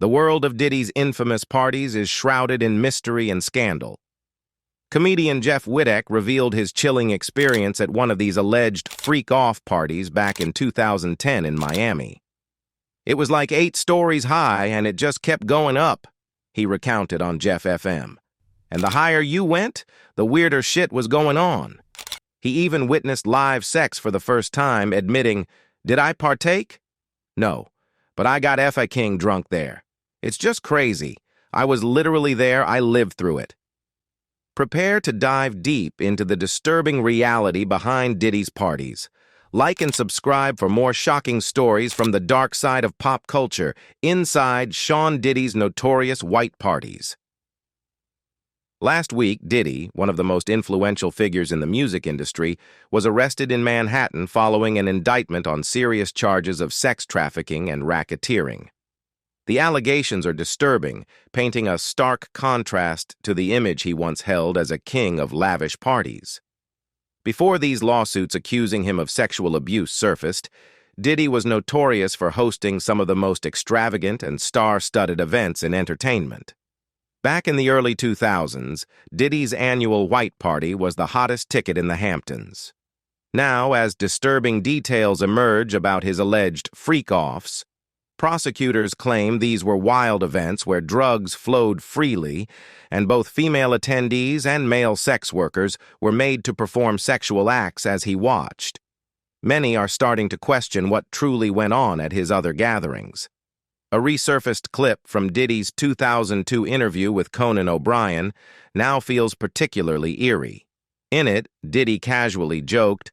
The world of Diddy's infamous parties is shrouded in mystery and scandal. Comedian Jeff Wittek revealed his chilling experience at one of these alleged freak-off parties back in 2010 in Miami. "It was like 8 stories high and it just kept going up," he recounted on Jeff FM. "And the higher you went, the weirder shit was going on." He even witnessed live sex for the first time, admitting, "Did I partake? No, but I got F***ing drunk there. It's just crazy. I was literally there. I lived through it." Prepare to dive deep into the disturbing reality behind Diddy's parties. Like and subscribe for more shocking stories from the dark side of pop culture, inside Sean Diddy's notorious white parties. Last week, Diddy, one of the most influential figures in the music industry, was arrested in Manhattan following an indictment on serious charges of sex trafficking and racketeering. The allegations are disturbing, painting a stark contrast to the image he once held as a king of lavish parties. Before these lawsuits accusing him of sexual abuse surfaced, Diddy was notorious for hosting some of the most extravagant and star-studded events in entertainment. Back in the early 2000s, Diddy's annual White Party was the hottest ticket in the Hamptons. Now, as disturbing details emerge about his alleged freak-offs, prosecutors claim these were wild events where drugs flowed freely, and both female attendees and male sex workers were made to perform sexual acts as he watched. Many are starting to question what truly went on at his other gatherings. A resurfaced clip from Diddy's 2002 interview with Conan O'Brien now feels particularly eerie. In it, Diddy casually joked,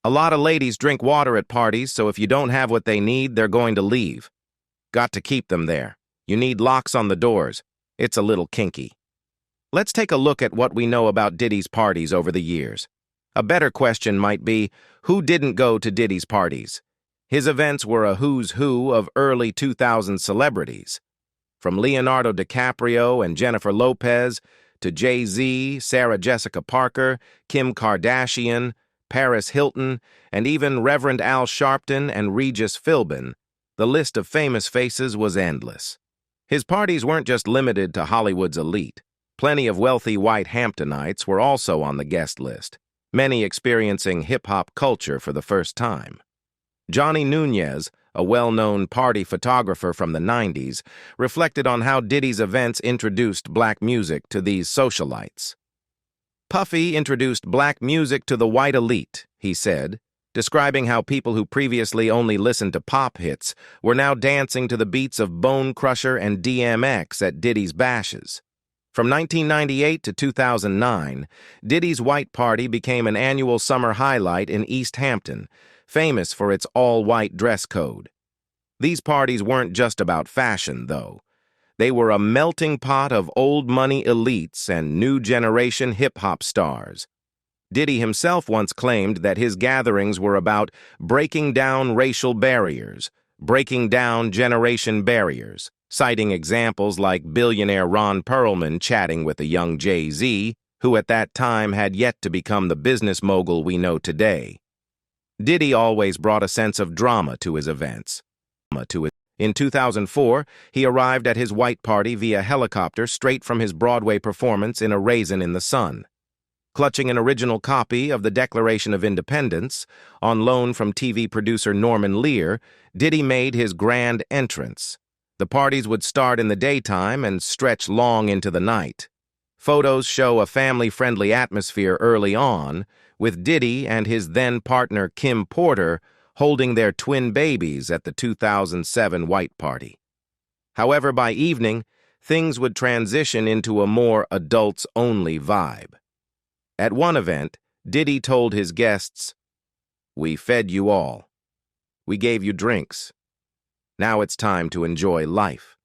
"A lot of ladies drink water at parties, so if you don't have what they need, they're going to leave. Got to keep them there. You need locks on the doors. It's a little kinky." Let's take a look at what we know about Diddy's parties over the years. A better question might be, who didn't go to Diddy's parties? His events were a who's who of early 2000s celebrities. From Leonardo DiCaprio and Jennifer Lopez to Jay-Z, Sarah Jessica Parker, Kim Kardashian, Paris Hilton, and even Reverend Al Sharpton and Regis Philbin, the list of famous faces was endless. His parties weren't just limited to Hollywood's elite. Plenty of wealthy white Hamptonites were also on the guest list, many experiencing hip-hop culture for the first time. Johnny Nunez, a well-known party photographer from the 90s, reflected on how Diddy's events introduced black music to these socialites. "Puffy introduced black music to the white elite," he said, describing how people who previously only listened to pop hits were now dancing to the beats of Bone Crusher and DMX at Diddy's bashes. From 1998 to 2009, Diddy's White Party became an annual summer highlight in East Hampton, famous for its all-white dress code. These parties weren't just about fashion, though. They were a melting pot of old-money elites and new-generation hip-hop stars. Diddy himself once claimed that his gatherings were about breaking down racial barriers, breaking down generation barriers, citing examples like billionaire Ron Perlman chatting with a young Jay-Z, who at that time had yet to become the business mogul we know today. Diddy always brought a sense of drama to his events. In 2004, he arrived at his White Party via helicopter straight from his Broadway performance in A Raisin in the Sun. Clutching an original copy of the Declaration of Independence, on loan from TV producer Norman Lear, Diddy made his grand entrance. The parties would start in the daytime and stretch long into the night. Photos show a family-friendly atmosphere early on, with Diddy and his then-partner Kim Porter holding their twin babies at the 2007 White Party. However, by evening, things would transition into a more adults-only vibe. At one event, Diddy told his guests, "We fed you all. We gave you drinks. Now it's time to enjoy life,"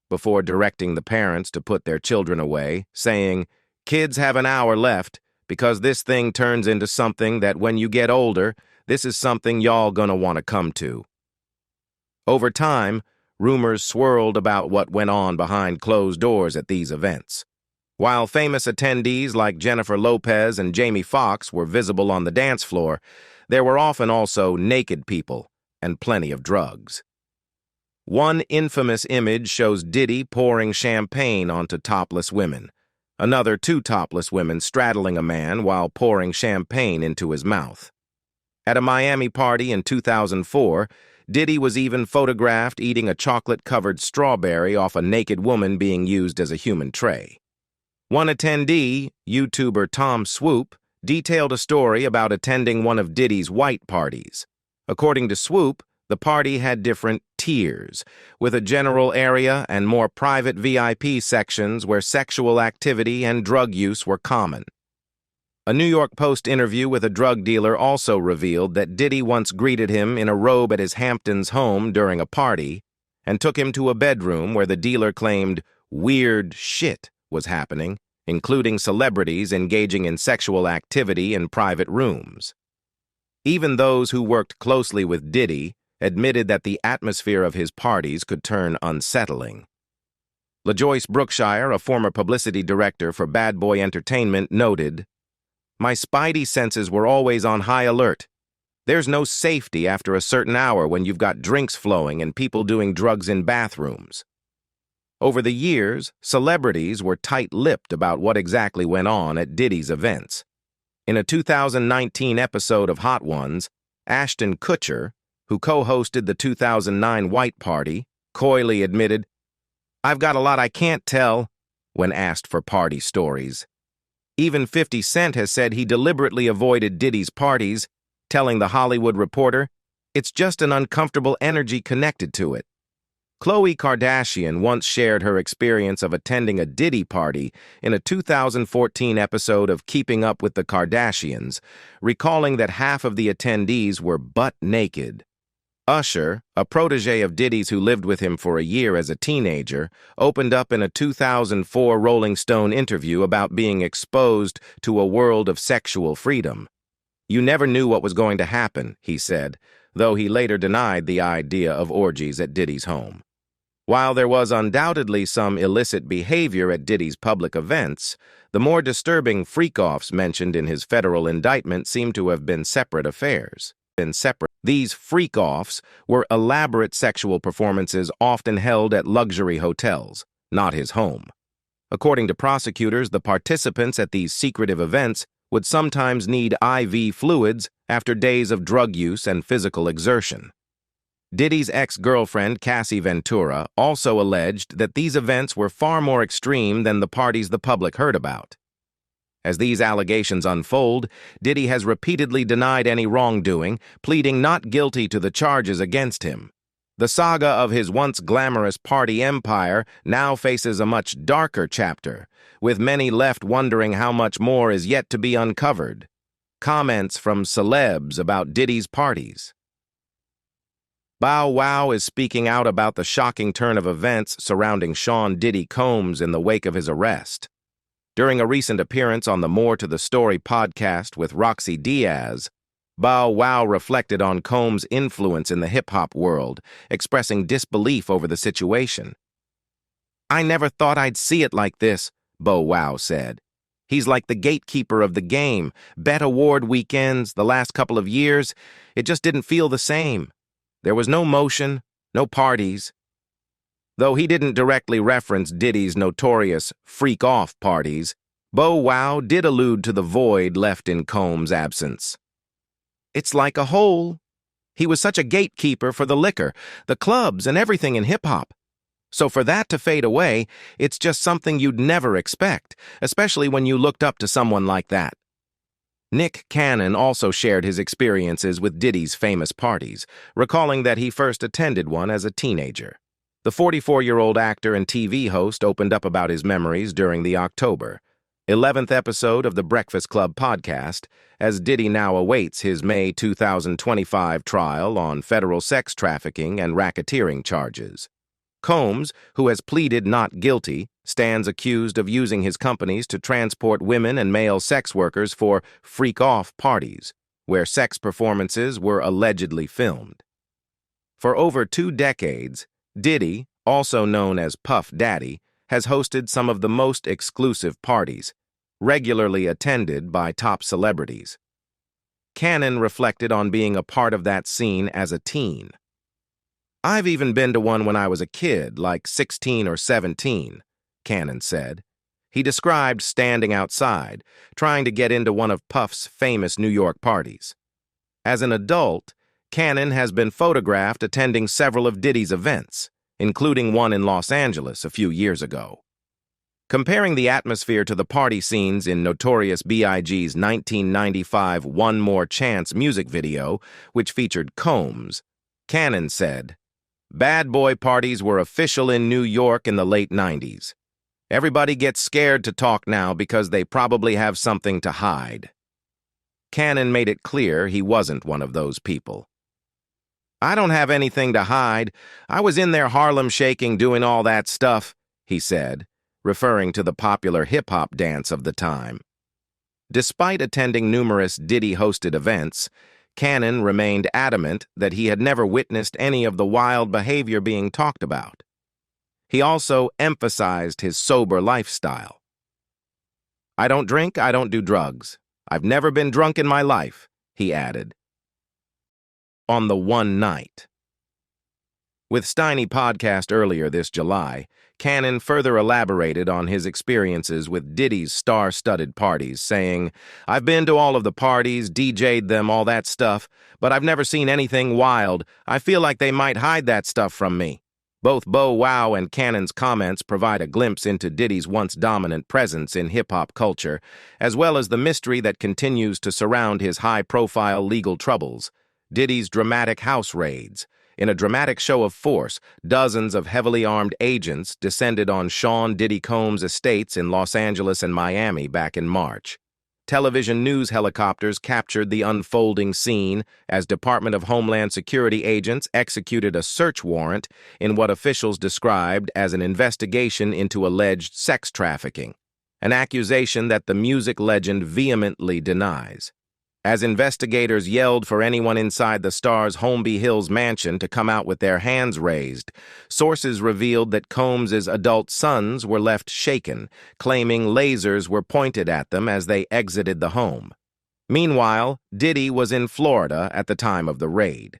before directing the parents to put their children away, saying, "Kids have an hour left, because this thing turns into something that when you get older, this is something y'all gonna want to come to." Over time, rumors swirled about what went on behind closed doors at these events. While famous attendees like Jennifer Lopez and Jamie Foxx were visible on the dance floor, there were often also naked people and plenty of drugs. One infamous image shows Diddy pouring champagne onto topless women. Another, two topless women straddling a man while pouring champagne into his mouth. At a Miami party in 2004, Diddy was even photographed eating a chocolate-covered strawberry off a naked woman being used as a human tray. One attendee, YouTuber Tom Swoop, detailed a story about attending one of Diddy's white parties. According to Swoop, the party had different tiers, with a general area and more private VIP sections where sexual activity and drug use were common. A New York Post interview with a drug dealer also revealed that Diddy once greeted him in a robe at his Hamptons home during a party and took him to a bedroom where the dealer claimed weird shit was happening, including celebrities engaging in sexual activity in private rooms. Even those who worked closely with Diddy admitted that the atmosphere of his parties could turn unsettling. LaJoyce Brookshire, a former publicity director for Bad Boy Entertainment, noted, "My spidey senses were always on high alert. There's no safety after a certain hour when you've got drinks flowing and people doing drugs in bathrooms." Over the years, celebrities were tight-lipped about what exactly went on at Diddy's events. In a 2019 episode of Hot Ones, Ashton Kutcher, who co-hosted the 2009 White Party, coyly admitted, "I've got a lot I can't tell," when asked for party stories. Even 50 Cent has said he deliberately avoided Diddy's parties, telling The Hollywood Reporter, "It's just an uncomfortable energy connected to it." Khloe Kardashian once shared her experience of attending a Diddy party in a 2014 episode of Keeping Up with the Kardashians, recalling that half of the attendees were butt naked. Usher, a protege of Diddy's who lived with him for a year as a teenager, opened up in a 2004 Rolling Stone interview about being exposed to a world of sexual freedom. "You never knew what was going to happen," he said, though he later denied the idea of orgies at Diddy's home. While there was undoubtedly some illicit behavior at Diddy's public events, the more disturbing freak-offs mentioned in his federal indictment seem to have been separate affairs. These freak-offs were elaborate sexual performances often held at luxury hotels, not his home. According to prosecutors, the participants at these secretive events would sometimes need IV fluids after days of drug use and physical exertion. Diddy's ex-girlfriend, Cassie Ventura, also alleged that these events were far more extreme than the parties the public heard about. As these allegations unfold, Diddy has repeatedly denied any wrongdoing, pleading not guilty to the charges against him. The saga of his once glamorous party empire now faces a much darker chapter, with many left wondering how much more is yet to be uncovered. Comments from celebs about Diddy's parties. Bow Wow is speaking out about the shocking turn of events surrounding Sean Diddy Combs in the wake of his arrest. During a recent appearance on the More to the Story podcast with Roxy Diaz, Bow Wow reflected on Combs' influence in the hip-hop world, expressing disbelief over the situation. "I never thought I'd see it like this," Bow Wow said. "He's like the gatekeeper of the game. Bet award weekends, the last couple of years, it just didn't feel the same. There was no motion, no parties." Though he didn't directly reference Diddy's notorious freak-off parties, Bow Wow did allude to the void left in Combs' absence. "It's like a hole. He was such a gatekeeper for the liquor, the clubs, and everything in hip-hop. So for that to fade away, it's just something you'd never expect, especially when you looked up to someone like that." Nick Cannon also shared his experiences with Diddy's famous parties, recalling that he first attended one as a teenager. The 44-year-old actor and TV host opened up about his memories during the October 11th episode of the Breakfast Club podcast, as Diddy now awaits his May 2025 trial on federal sex trafficking and racketeering charges. Combs, who has pleaded not guilty, stands accused of using his companies to transport women and male sex workers for freak-off parties, where sex performances were allegedly filmed. For over 2 decades, Diddy, also known as Puff Daddy, has hosted some of the most exclusive parties, regularly attended by top celebrities. Cannon reflected on being a part of that scene as a teen. I've even been to one when I was a kid, like 16 or 17, Cannon said. He described standing outside, trying to get into one of Puff's famous New York parties. As an adult, Cannon has been photographed attending several of Diddy's events, including one in Los Angeles a few years ago. Comparing the atmosphere to the party scenes in Notorious B.I.G.'s 1995 One More Chance music video, which featured Combs, Cannon said, "Bad boy parties were official in New York in the late 90s. Everybody gets scared to talk now because they probably have something to hide." Cannon made it clear he wasn't one of those people. "I don't have anything to hide. I was in there Harlem shaking doing all that stuff," he said, referring to the popular hip-hop dance of the time. Despite attending numerous Diddy-hosted events, Cannon remained adamant that he had never witnessed any of the wild behavior being talked about. He also emphasized his sober lifestyle. "I don't drink, I don't do drugs. I've never been drunk in my life," he added. On the one night. With Steiny podcast earlier this July, Cannon further elaborated on his experiences with Diddy's star-studded parties, saying, "I've been to all of the parties, DJ'd them, all that stuff, but I've never seen anything wild. I feel like they might hide that stuff from me." Both Bow Wow and Cannon's comments provide a glimpse into Diddy's once dominant presence in hip-hop culture, as well as the mystery that continues to surround his high-profile legal troubles. Diddy's dramatic house raids. In a dramatic show of force, dozens of heavily armed agents descended on Sean Diddy Combs' estates in Los Angeles and Miami back in March. Television news helicopters captured the unfolding scene as Department of Homeland Security agents executed a search warrant in what officials described as an investigation into alleged sex trafficking, an accusation that the music legend vehemently denies. As investigators yelled for anyone inside the star's Holmby Hills mansion to come out with their hands raised, sources revealed that Combs' adult sons were left shaken, claiming lasers were pointed at them as they exited the home. Meanwhile, Diddy was in Florida at the time of the raid.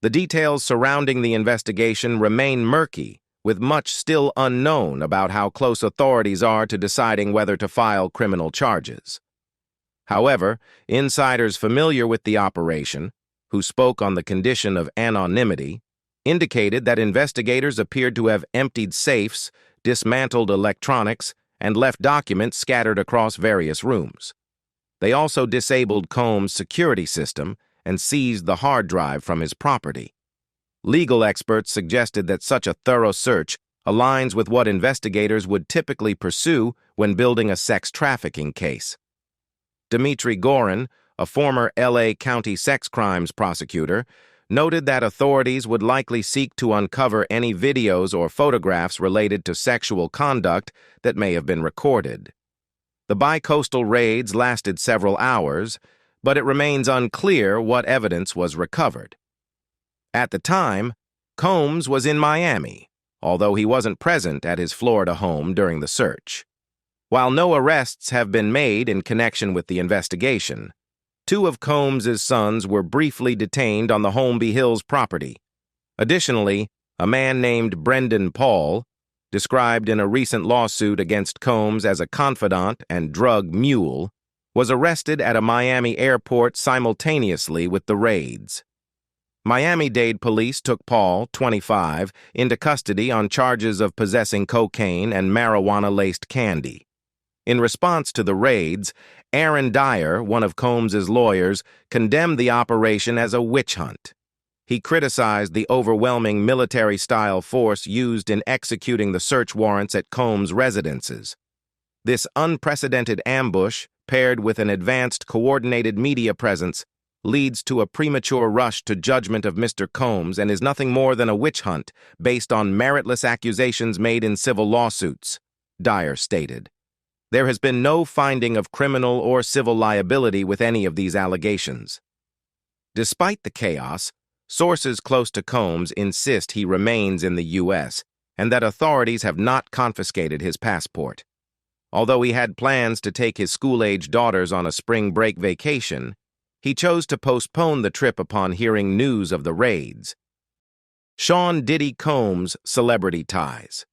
The details surrounding the investigation remain murky, with much still unknown about how close authorities are to deciding whether to file criminal charges. However, insiders familiar with the operation, who spoke on the condition of anonymity, indicated that investigators appeared to have emptied safes, dismantled electronics, and left documents scattered across various rooms. They also disabled Combs' security system and seized the hard drive from his property. Legal experts suggested that such a thorough search aligns with what investigators would typically pursue when building a sex trafficking case. Dimitri Gorin, a former L.A. County sex crimes prosecutor, noted that authorities would likely seek to uncover any videos or photographs related to sexual conduct that may have been recorded. The bi-coastal raids lasted several hours, but it remains unclear what evidence was recovered. At the time, Combs was in Miami, although he wasn't present at his Florida home during the search. While no arrests have been made in connection with the investigation, two of Combs' sons were briefly detained on the Holmby Hills property. Additionally, a man named Brendan Paul, described in a recent lawsuit against Combs as a confidant and drug mule, was arrested at a Miami airport simultaneously with the raids. Miami-Dade police took Paul, 25, into custody on charges of possessing cocaine and marijuana-laced candy. In response to the raids, Aaron Dyer, one of Combs' lawyers, condemned the operation as a witch hunt. He criticized the overwhelming military-style force used in executing the search warrants at Combs' residences. This unprecedented ambush, paired with an advanced coordinated media presence, leads to a premature rush to judgment of Mr. Combs and is nothing more than a witch hunt based on meritless accusations made in civil lawsuits, Dyer stated. There has been no finding of criminal or civil liability with any of these allegations. Despite the chaos, sources close to Combs insist he remains in the U.S. and that authorities have not confiscated his passport. Although he had plans to take his school-age daughters on a spring break vacation, he chose to postpone the trip upon hearing news of the raids. Sean Diddy Combs' celebrity ties.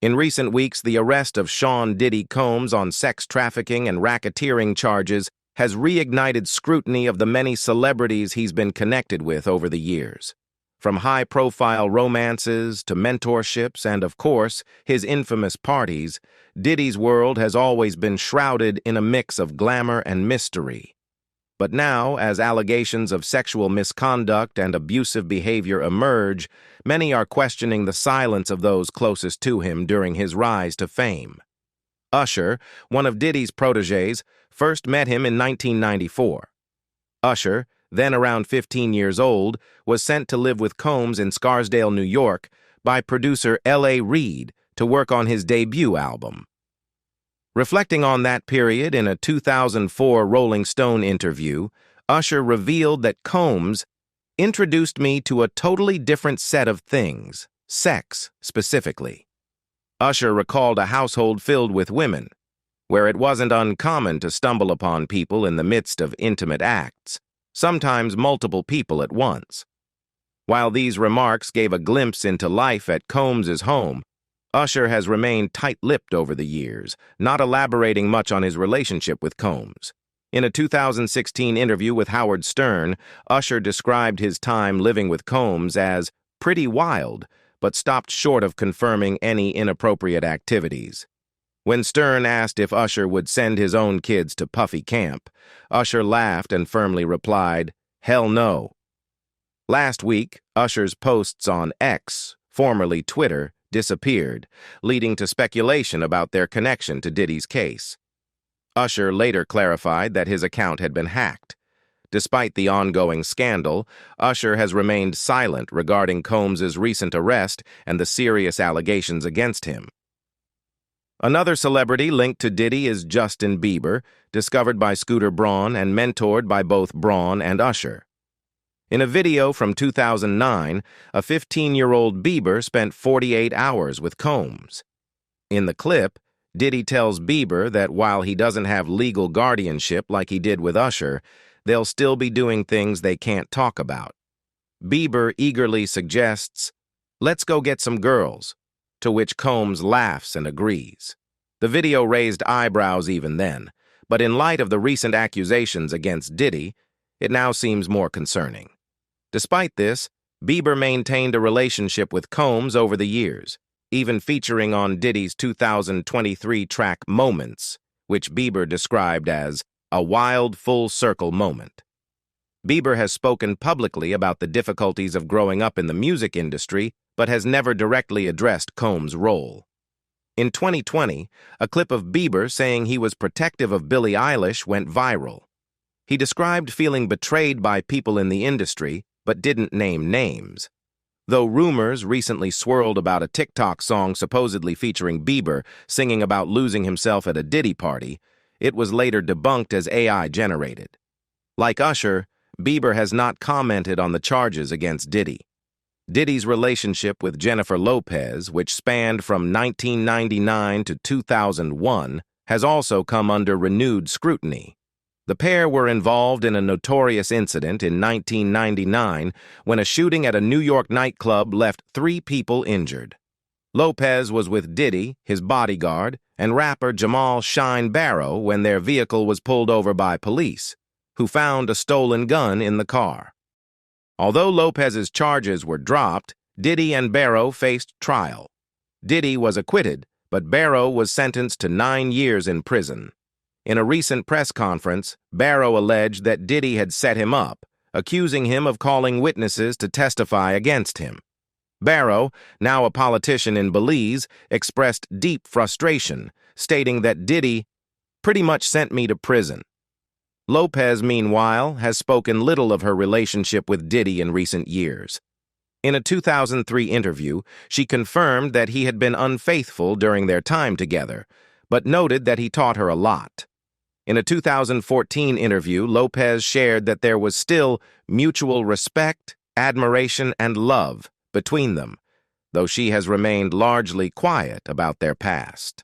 In recent weeks, the arrest of Sean Diddy Combs on sex trafficking and racketeering charges has reignited scrutiny of the many celebrities he's been connected with over the years. From high-profile romances to mentorships and, of course, his infamous parties, Diddy's world has always been shrouded in a mix of glamour and mystery. But now, as allegations of sexual misconduct and abusive behavior emerge, many are questioning the silence of those closest to him during his rise to fame. Usher, one of Diddy's protégés, first met him in 1994. Usher, then around 15 years old, was sent to live with Combs in Scarsdale, New York, by producer L.A. Reid to work on his debut album. Reflecting on that period in a 2004 Rolling Stone interview, Usher revealed that Combs introduced me to a totally different set of things, sex specifically. Usher recalled a household filled with women, where it wasn't uncommon to stumble upon people in the midst of intimate acts, sometimes multiple people at once. While these remarks gave a glimpse into life at Combs' home, Usher has remained tight-lipped over the years, not elaborating much on his relationship with Combs. In a 2016 interview with Howard Stern, Usher described his time living with Combs as pretty wild, but stopped short of confirming any inappropriate activities. When Stern asked if Usher would send his own kids to Puffy Camp, Usher laughed and firmly replied, "Hell no." Last week, Usher's posts on X, formerly Twitter, disappeared, leading to speculation about their connection to Diddy's case. Usher later clarified that his account had been hacked. Despite the ongoing scandal, Usher has remained silent regarding Combs' recent arrest and the serious allegations against him. Another celebrity linked to Diddy is Justin Bieber, discovered by Scooter Braun and mentored by both Braun and Usher. In a video from 2009, a 15-year-old Bieber spent 48 hours with Combs. In the clip, Diddy tells Bieber that while he doesn't have legal guardianship like he did with Usher, they'll still be doing things they can't talk about. Bieber eagerly suggests, "Let's go get some girls," to which Combs laughs and agrees. The video raised eyebrows even then, but in light of the recent accusations against Diddy, it now seems more concerning. Despite this, Bieber maintained a relationship with Combs over the years, even featuring on Diddy's 2023 track Moments, which Bieber described as a wild full-circle moment. Bieber has spoken publicly about the difficulties of growing up in the music industry, but has never directly addressed Combs' role. In 2020, a clip of Bieber saying he was protective of Billie Eilish went viral. He described feeling betrayed by people in the industry, but didn't name names. Though rumors recently swirled about a TikTok song supposedly featuring Bieber singing about losing himself at a Diddy party, it was later debunked as AI generated. Like Usher, Bieber has not commented on the charges against Diddy. Diddy's relationship with Jennifer Lopez, which spanned from 1999 to 2001, has also come under renewed scrutiny. The pair were involved in a notorious incident in 1999 when a shooting at a New York nightclub left 3 people injured. Lopez was with Diddy, his bodyguard, and rapper Jamal Shine Barrow when their vehicle was pulled over by police, who found a stolen gun in the car. Although Lopez's charges were dropped, Diddy and Barrow faced trial. Diddy was acquitted, but Barrow was sentenced to 9 years in prison. In a recent press conference, Barrow alleged that Diddy had set him up, accusing him of calling witnesses to testify against him. Barrow, now a politician in Belize, expressed deep frustration, stating that Diddy pretty much sent me to prison. Lopez, meanwhile, has spoken little of her relationship with Diddy in recent years. In a 2003 interview, she confirmed that he had been unfaithful during their time together, but noted that he taught her a lot. In a 2014 interview, Lopez shared that there was still mutual respect, admiration, and love between them, though she has remained largely quiet about their past.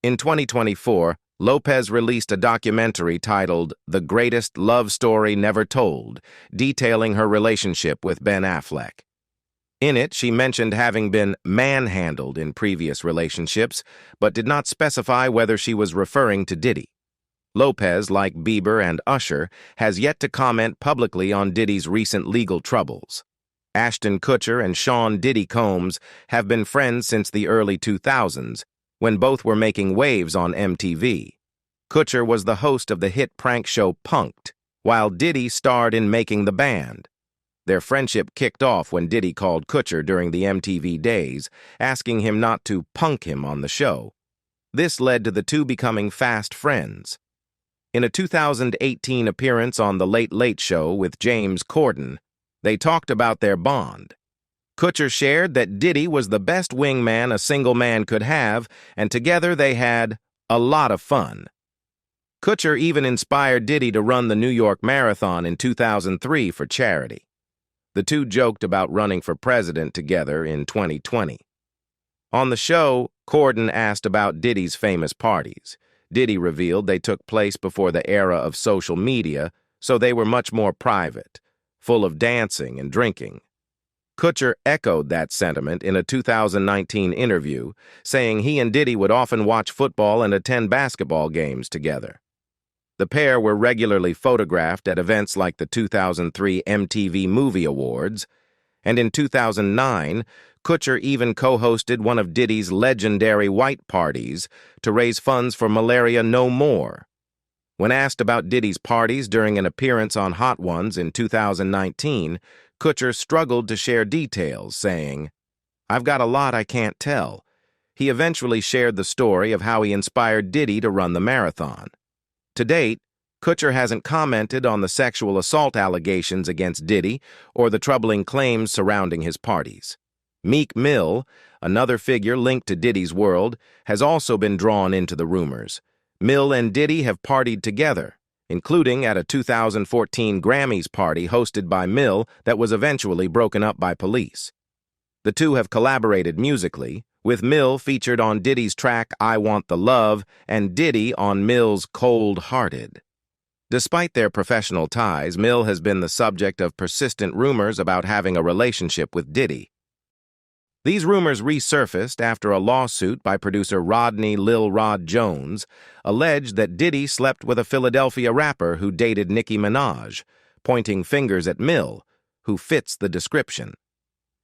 In 2024, Lopez released a documentary titled The Greatest Love Story Never Told, detailing her relationship with Ben Affleck. In it, she mentioned having been manhandled in previous relationships, but did not specify whether she was referring to Diddy. Lopez, like Bieber and Usher, has yet to comment publicly on Diddy's recent legal troubles. Ashton Kutcher and Sean Diddy Combs have been friends since the early 2000s, when both were making waves on MTV. Kutcher was the host of the hit prank show Punk'd, while Diddy starred in Making the Band. Their friendship kicked off when Diddy called Kutcher during the MTV days, asking him not to punk him on the show. This led to the two becoming fast friends. In a 2018 appearance on The Late Late Show with James Corden, they talked about their bond. Kutcher shared that Diddy was the best wingman a single man could have, and together they had a lot of fun. Kutcher even inspired Diddy to run the New York Marathon in 2003 for charity. The two joked about running for president together in 2020. On the show, Corden asked about Diddy's famous parties. Diddy revealed they took place before the era of social media, so they were much more private, full of dancing and drinking. Kutcher echoed that sentiment in a 2019 interview, saying he and Diddy would often watch football and attend basketball games together. The pair were regularly photographed at events like the 2003 MTV Movie Awards, and in 2009, Kutcher even co-hosted one of Diddy's legendary white parties to raise funds for Malaria No More. When asked about Diddy's parties during an appearance on Hot Ones in 2019, Kutcher struggled to share details, saying, "I've got a lot I can't tell." He eventually shared the story of how he inspired Diddy to run the marathon. To date, Kutcher hasn't commented on the sexual assault allegations against Diddy or the troubling claims surrounding his parties. Meek Mill, another figure linked to Diddy's world, has also been drawn into the rumors. Mill and Diddy have partied together, including at a 2014 Grammys party hosted by Mill that was eventually broken up by police. The two have collaborated musically, with Mill featured on Diddy's track I Want the Love and Diddy on Mill's Cold Hearted. Despite their professional ties, Mill has been the subject of persistent rumors about having a relationship with Diddy. These rumors resurfaced after a lawsuit by producer Rodney Lil Rod Jones alleged that Diddy slept with a Philadelphia rapper who dated Nicki Minaj, pointing fingers at Mill, who fits the description.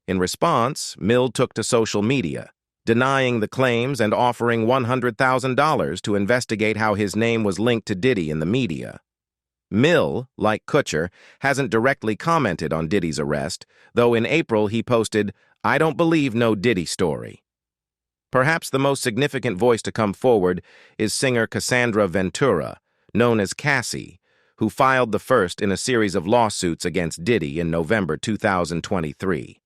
In response, Mill took to social media, denying the claims and offering $100,000 to investigate how his name was linked to Diddy in the media. Mill, like Kutcher, hasn't directly commented on Diddy's arrest, though in April he posted, "I don't believe no Diddy story." Perhaps the most significant voice to come forward is singer Cassandra Ventura, known as Cassie, who filed the first in a series of lawsuits against Diddy in November 2023.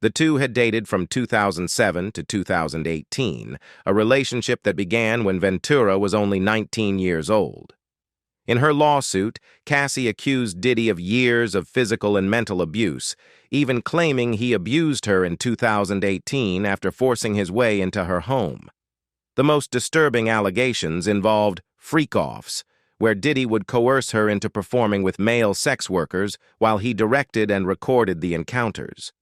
The two had dated from 2007 to 2018, a relationship that began when Ventura was only 19 years old. In her lawsuit, Cassie accused Diddy of years of physical and mental abuse, even claiming he abused her in 2018 after forcing his way into her home. The most disturbing allegations involved freak-offs, where Diddy would coerce her into performing with male sex workers while he directed and recorded the encounters.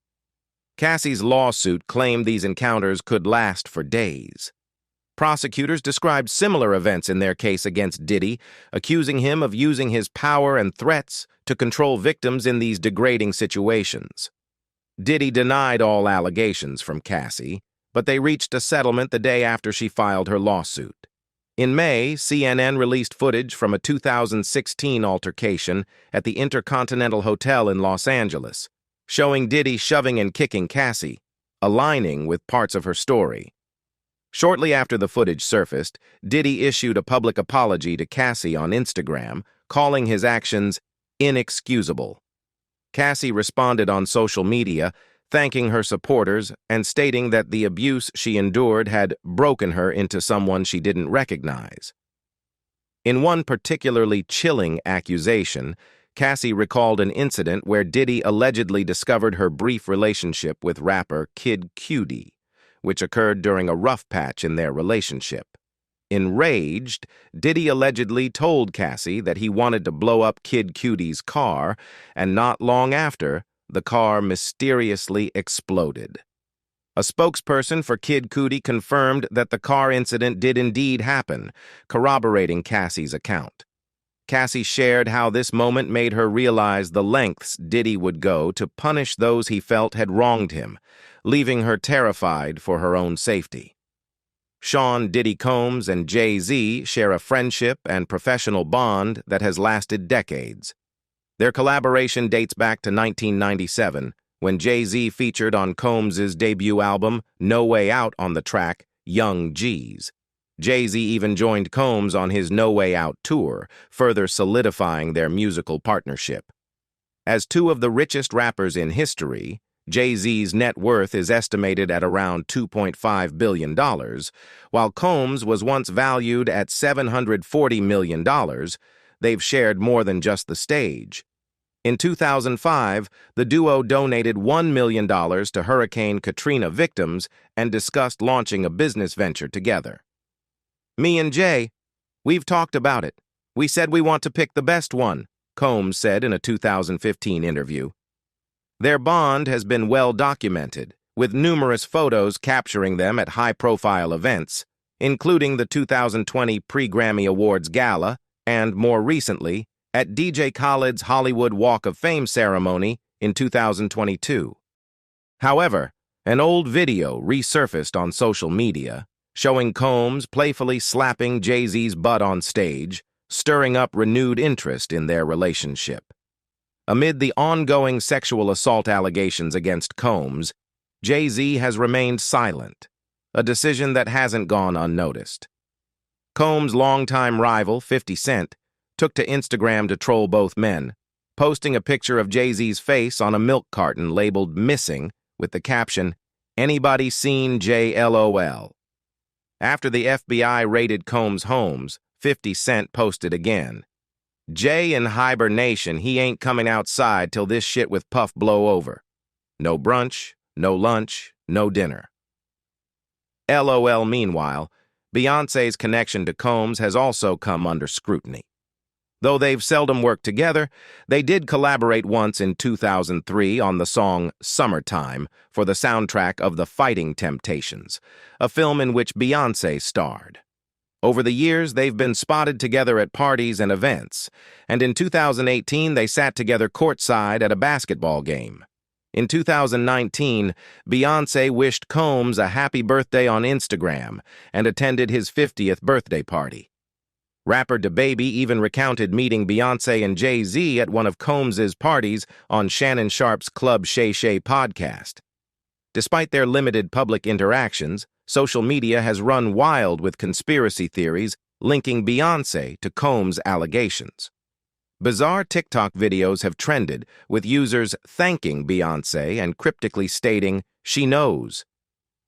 Cassie's lawsuit claimed these encounters could last for days. Prosecutors described similar events in their case against Diddy, accusing him of using his power and threats to control victims in these degrading situations. Diddy denied all allegations from Cassie, but they reached a settlement the day after she filed her lawsuit. In May, CNN released footage from a 2016 altercation at the Intercontinental Hotel in Los Angeles, showing Diddy shoving and kicking Cassie, aligning with parts of her story. Shortly after the footage surfaced, Diddy issued a public apology to Cassie on Instagram, calling his actions inexcusable. Cassie responded on social media, thanking her supporters and stating that the abuse she endured had broken her into someone she didn't recognize. In one particularly chilling accusation, Cassie recalled an incident where Diddy allegedly discovered her brief relationship with rapper Kid Cudi, which occurred during a rough patch in their relationship. Enraged, Diddy allegedly told Cassie that he wanted to blow up Kid Cudi's car, and not long after, the car mysteriously exploded. A spokesperson for Kid Cudi confirmed that the car incident did indeed happen, corroborating Cassie's account. Cassie shared how this moment made her realize the lengths Diddy would go to punish those he felt had wronged him, leaving her terrified for her own safety. Sean Diddy Combs and Jay-Z share a friendship and professional bond that has lasted decades. Their collaboration dates back to 1997, when Jay-Z featured on Combs' debut album No Way Out on the track Young G's. Jay-Z even joined Combs on his No Way Out tour, further solidifying their musical partnership. As two of the richest rappers in history, Jay-Z's net worth is estimated at around $2.5 billion, while Combs was once valued at $740 million. They've shared more than just the stage. In 2005, the duo donated $1 million to Hurricane Katrina victims and discussed launching a business venture together. "Me and Jay, we've talked about it. We said we want to pick the best one," Combs said in a 2015 interview. Their bond has been well documented, with numerous photos capturing them at high-profile events, including the 2020 Pre-Grammy Awards Gala and, more recently, at DJ Khaled's Hollywood Walk of Fame ceremony in 2022. However, an old video resurfaced on social media, showing Combs playfully slapping Jay-Z's butt on stage, stirring up renewed interest in their relationship. Amid the ongoing sexual assault allegations against Combs, Jay-Z has remained silent, a decision that hasn't gone unnoticed. Combs' longtime rival, 50 Cent, took to Instagram to troll both men, posting a picture of Jay-Z's face on a milk carton labeled "Missing" with the caption, "Anybody seen Jay LOL?" After the FBI raided Combs' homes, 50 Cent posted again, "Jay in hibernation, he ain't coming outside till this shit with Puff blow over. No brunch, no lunch, no dinner." LOL. Meanwhile, Beyoncé's connection to Combs has also come under scrutiny. Though they've seldom worked together, they did collaborate once in 2003 on the song Summertime for the soundtrack of The Fighting Temptations, a film in which Beyoncé starred. Over the years, they've been spotted together at parties and events, and in 2018 they sat together courtside at a basketball game. In 2019, Beyoncé wished Combs a happy birthday on Instagram and attended his 50th birthday party. Rapper DaBaby even recounted meeting Beyoncé and Jay-Z at one of Combs' parties on Shannon Sharpe's Club Shay Shay podcast. Despite their limited public interactions, social media has run wild with conspiracy theories linking Beyoncé to Combs' allegations. Bizarre TikTok videos have trended, with users thanking Beyoncé and cryptically stating, "She knows."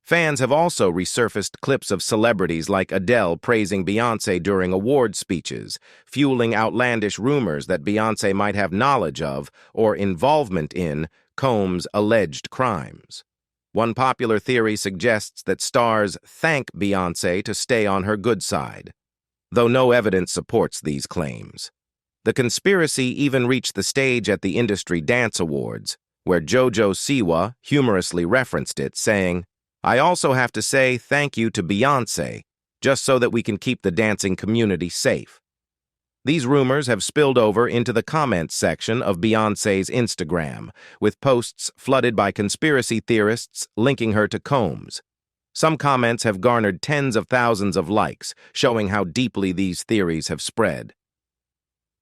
Fans have also resurfaced clips of celebrities like Adele praising Beyoncé during award speeches, fueling outlandish rumors that Beyoncé might have knowledge of or involvement in Combs' alleged crimes. One popular theory suggests that stars thank Beyoncé to stay on her good side, though no evidence supports these claims. The conspiracy even reached the stage at the Industry Dance Awards, where JoJo Siwa humorously referenced it, saying, "I also have to say thank you to Beyoncé, just so that we can keep the dancing community safe." These rumors have spilled over into the comments section of Beyoncé's Instagram, with posts flooded by conspiracy theorists linking her to Combs. Some comments have garnered tens of thousands of likes, showing how deeply these theories have spread.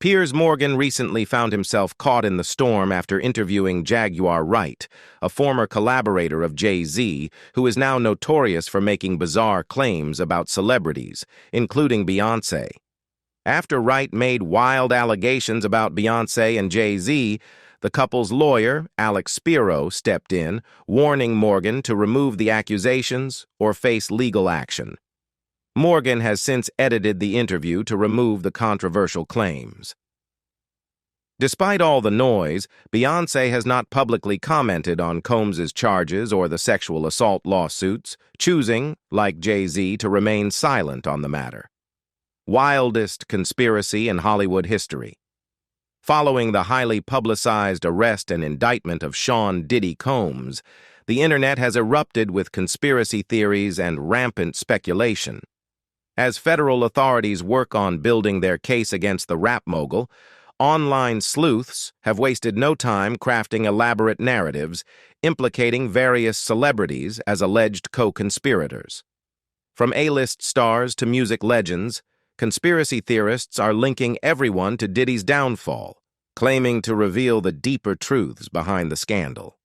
Piers Morgan recently found himself caught in the storm after interviewing Jaguar Wright, a former collaborator of Jay-Z, who is now notorious for making bizarre claims about celebrities, including Beyoncé. After Wright made wild allegations about Beyoncé and Jay-Z, the couple's lawyer, Alex Spiro, stepped in, warning Morgan to remove the accusations or face legal action. Morgan has since edited the interview to remove the controversial claims. Despite all the noise, Beyoncé has not publicly commented on Combs' charges or the sexual assault lawsuits, choosing, like Jay-Z, to remain silent on the matter. Wildest conspiracy in Hollywood history. Following the highly publicized arrest and indictment of Sean "Diddy" Combs, the internet has erupted with conspiracy theories and rampant speculation. As federal authorities work on building their case against the rap mogul, online sleuths have wasted no time crafting elaborate narratives implicating various celebrities as alleged co-conspirators. From A-list stars to music legends, conspiracy theorists are linking everyone to Diddy's downfall, claiming to reveal the deeper truths behind the scandal.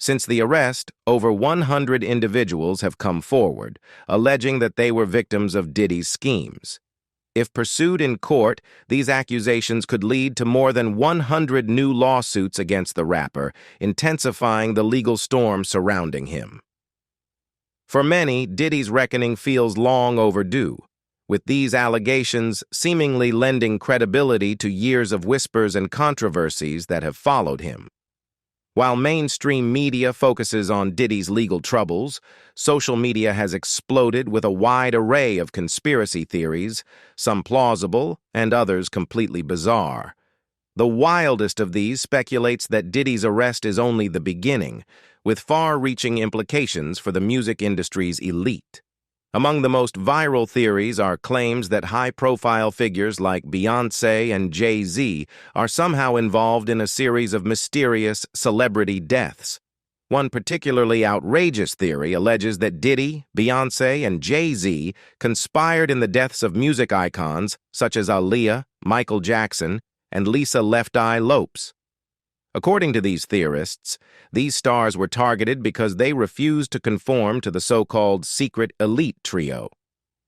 Since the arrest, over 100 individuals have come forward, alleging that they were victims of Diddy's schemes. If pursued in court, these accusations could lead to more than 100 new lawsuits against the rapper, intensifying the legal storm surrounding him. For many, Diddy's reckoning feels long overdue, with these allegations seemingly lending credibility to years of whispers and controversies that have followed him. While mainstream media focuses on Diddy's legal troubles, social media has exploded with a wide array of conspiracy theories, some plausible and others completely bizarre. The wildest of these speculates that Diddy's arrest is only the beginning, with far-reaching implications for the music industry's elite. Among the most viral theories are claims that high-profile figures like Beyoncé and Jay-Z are somehow involved in a series of mysterious celebrity deaths. One particularly outrageous theory alleges that Diddy, Beyoncé, and Jay-Z conspired in the deaths of music icons such as Aaliyah, Michael Jackson, and Lisa Left Eye Lopes. According to these theorists, these stars were targeted because they refused to conform to the so-called secret elite trio.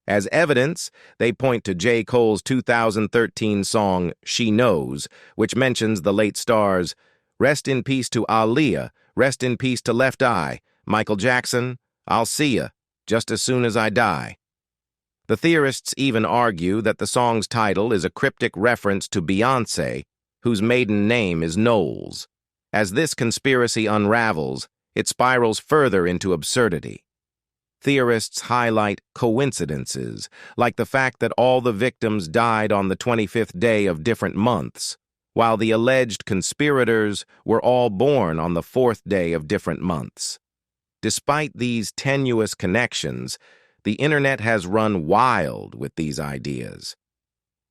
As evidence, they point to J. Cole's 2013 song, She Knows, which mentions the late stars, "Rest in peace to Aaliyah, rest in peace to Left Eye, Michael Jackson, I'll see ya, just as soon as I die." The theorists even argue that the song's title is a cryptic reference to Beyoncé, whose maiden name is Knowles. As this conspiracy unravels, it spirals further into absurdity. Theorists highlight coincidences, like the fact that all the victims died on the 25th day of different months, while the alleged conspirators were all born on the 4th day of different months. Despite these tenuous connections, the internet has run wild with these ideas.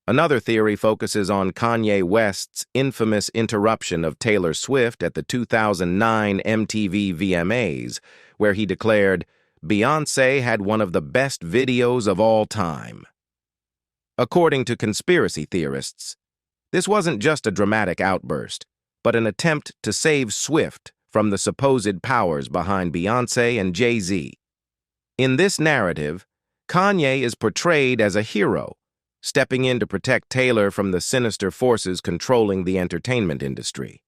Another theory focuses on Kanye West's infamous interruption of Taylor Swift at the 2009 MTV VMAs, where he declared, "Beyoncé had one of the best videos of all time." According to conspiracy theorists, this wasn't just a dramatic outburst, but an attempt to save Swift from the supposed powers behind Beyoncé and Jay-Z. In this narrative, Kanye is portrayed as a hero, stepping in to protect Taylor from the sinister forces controlling the entertainment industry.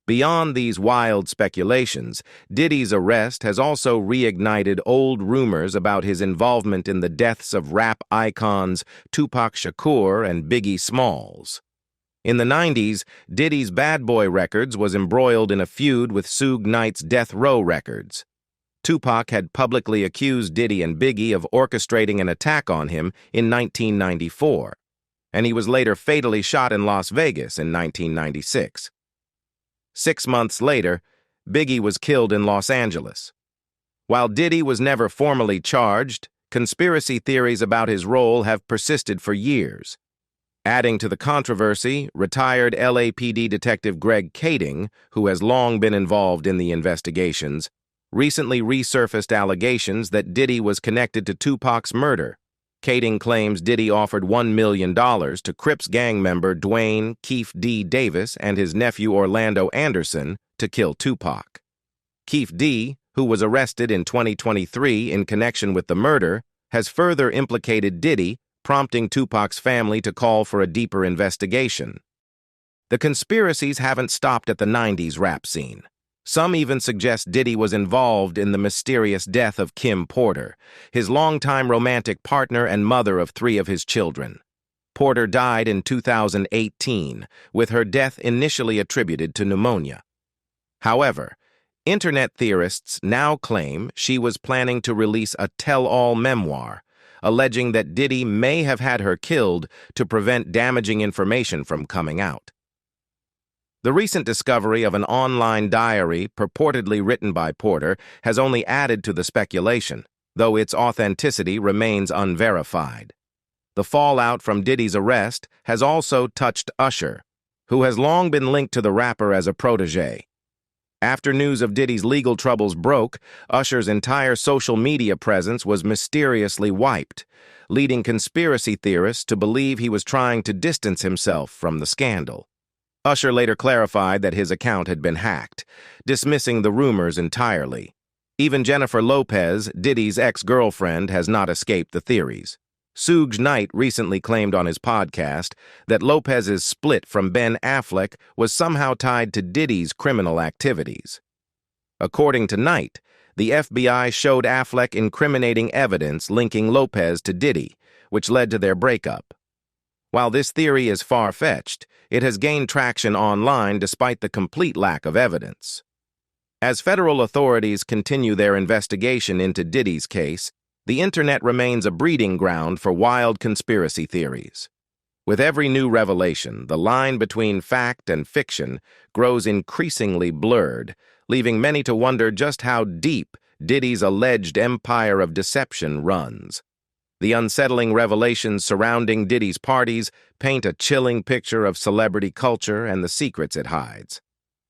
Beyond these wild speculations, Diddy's arrest has also reignited old rumors about his involvement in the deaths of rap icons Tupac Shakur and Biggie Smalls. In the 90s, Diddy's Bad Boy Records was embroiled in a feud with Suge Knight's Death Row Records. Tupac had publicly accused Diddy and Biggie of orchestrating an attack on him in 1994, and he was later fatally shot in Las Vegas in 1996. 6 months later, Biggie was killed in Los Angeles. While Diddy was never formally charged, conspiracy theories about his role have persisted for years. Adding to the controversy, retired LAPD Detective Greg Kading, who has long been involved in the investigations, recently resurfaced allegations that Diddy was connected to Tupac's murder. Kading claims Diddy offered $1 million to Crips gang member Dwayne Keefe D. Davis and his nephew Orlando Anderson to kill Tupac. Keefe D., who was arrested in 2023 in connection with the murder, has further implicated Diddy, prompting Tupac's family to call for a deeper investigation. The conspiracies haven't stopped at the 90s rap scene. Some even suggest Diddy was involved in the mysterious death of Kim Porter, his longtime romantic partner and mother of 3 of his children. Porter died in 2018, with her death initially attributed to pneumonia. However, internet theorists now claim she was planning to release a tell-all memoir, alleging that Diddy may have had her killed to prevent damaging information from coming out. The recent discovery of an online diary purportedly written by Porter has only added to the speculation, though its authenticity remains unverified. The fallout from Diddy's arrest has also touched Usher, who has long been linked to the rapper as a protege. After news of Diddy's legal troubles broke, Usher's entire social media presence was mysteriously wiped, leading conspiracy theorists to believe he was trying to distance himself from the scandal. Usher later clarified that his account had been hacked, dismissing the rumors entirely. Even Jennifer Lopez, Diddy's ex-girlfriend, has not escaped the theories. Suge Knight recently claimed on his podcast that Lopez's split from Ben Affleck was somehow tied to Diddy's criminal activities. According to Knight, the FBI showed Affleck incriminating evidence linking Lopez to Diddy, which led to their breakup. While this theory is far-fetched, it has gained traction online despite the complete lack of evidence. As federal authorities continue their investigation into Diddy's case, the internet remains a breeding ground for wild conspiracy theories. With every new revelation, the line between fact and fiction grows increasingly blurred, leaving many to wonder just how deep Diddy's alleged empire of deception runs. The unsettling revelations surrounding Diddy's parties paint a chilling picture of celebrity culture and the secrets it hides.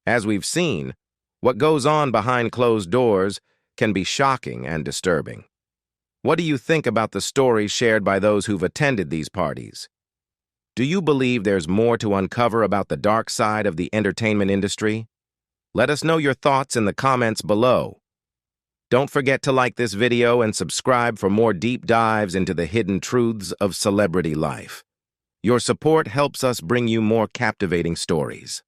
As we've seen, what goes on behind closed doors can be shocking and disturbing. What do you think about the stories shared by those who've attended these parties? Do you believe there's more to uncover about the dark side of the entertainment industry? Let us know your thoughts in the comments below. Don't forget to like this video and subscribe for more deep dives into the hidden truths of celebrity life. Your support helps us bring you more captivating stories.